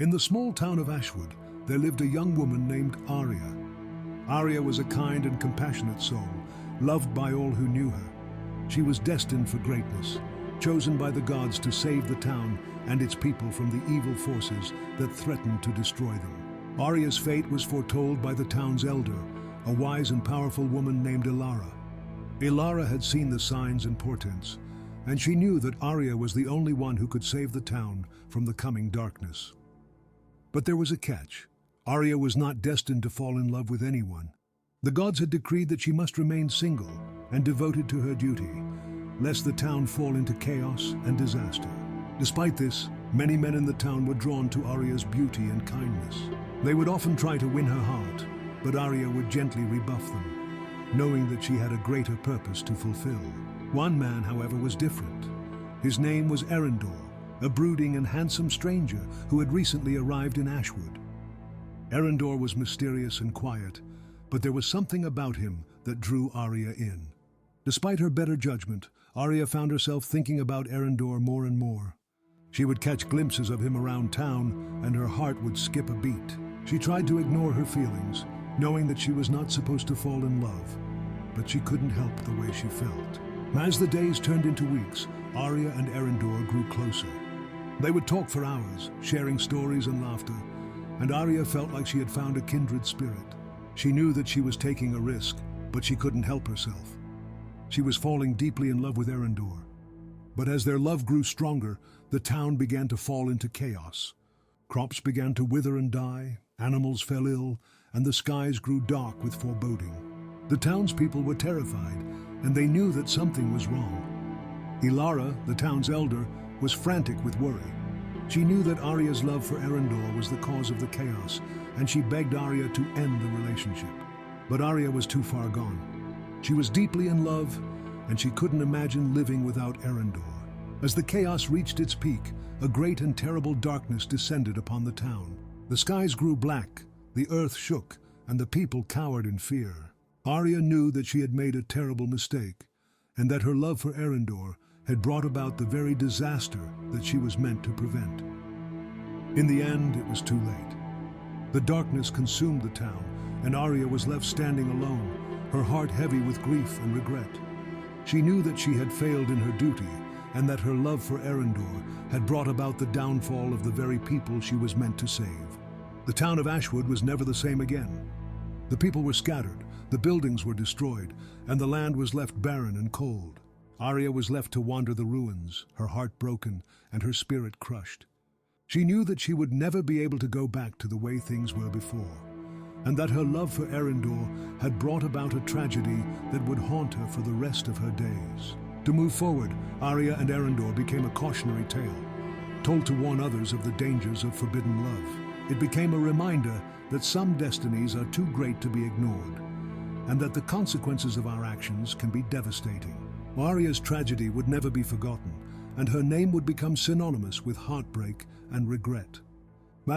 In the small town of Ashwood, there lived a young woman named Aria. Aria was a kind and compassionate soul, loved by all who knew her. She was destined for greatness, chosen by the gods to save the town and its people from the evil forces that threatened to destroy them. Aria's fate was foretold by the town's elder, a wise and powerful woman named Ilara. Ilara had seen the signs and portents, and she knew that Aria was the only one who could save the town from the coming darkness. But there was a catch. Aria was not destined to fall in love with anyone. The gods had decreed that she must remain single and devoted to her duty, lest the town fall into chaos and disaster. Despite this, many men in the town were drawn to Aria's beauty and kindness. They would often try to win her heart, but Aria would gently rebuff them, knowing that she had a greater purpose to fulfill. One man, however, was different. His name was Erendor, a brooding and handsome stranger who had recently arrived in Ashwood. Erendor was mysterious and quiet, but there was something about him that drew Aria in. Despite her better judgment, Aria found herself thinking about Erendor more and more. She would catch glimpses of him around town, and her heart would skip a beat. She tried to ignore her feelings, knowing that she was not supposed to fall in love, but she couldn't help the way she felt. As the days turned into weeks, Aria and Erendor grew closer. They would talk for hours, sharing stories and laughter, and Aria felt like she had found a kindred spirit. She knew that she was taking a risk, but she couldn't help herself. She was falling deeply in love with Erendor. But as their love grew stronger, the town began to fall into chaos. Crops began to wither and die, animals fell ill, and the skies grew dark with foreboding. The townspeople were terrified, and they knew that something was wrong. Ilara, the town's elder, was frantic with worry. She knew that Aria's love for Erendor was the cause of the chaos, and she begged Aria to end the relationship. But Aria was too far gone. She was deeply in love, and she couldn't imagine living without Erendor. As the chaos reached its peak, a great and terrible darkness descended upon the town. The skies grew black, the earth shook, and the people cowered in fear. Aria knew that she had made a terrible mistake, and that her love for Erendor had brought about the very disaster that she was meant to prevent. In the end, it was too late. The darkness consumed the town, and Aria was left standing alone, her heart heavy with grief and regret. She knew that she had failed in her duty, and that her love for Erendor had brought about the downfall of the very people she was meant to save. The town of Ashwood was never the same again. The people were scattered, the buildings were destroyed, and the land was left barren and cold. Aria was left to wander the ruins, her heart broken and her spirit crushed. She knew that she would never be able to go back to the way things were before, and that her love for Erendor had brought about a tragedy that would haunt her for the rest of her days. To move forward, Aria and Erendor became a cautionary tale, told to warn others of the dangers of forbidden love. It became a reminder that some destinies are too great to be ignored, and that the consequences of our actions can be devastating. Aria's tragedy would never be forgotten, and her name would become synonymous with heartbreak and regret.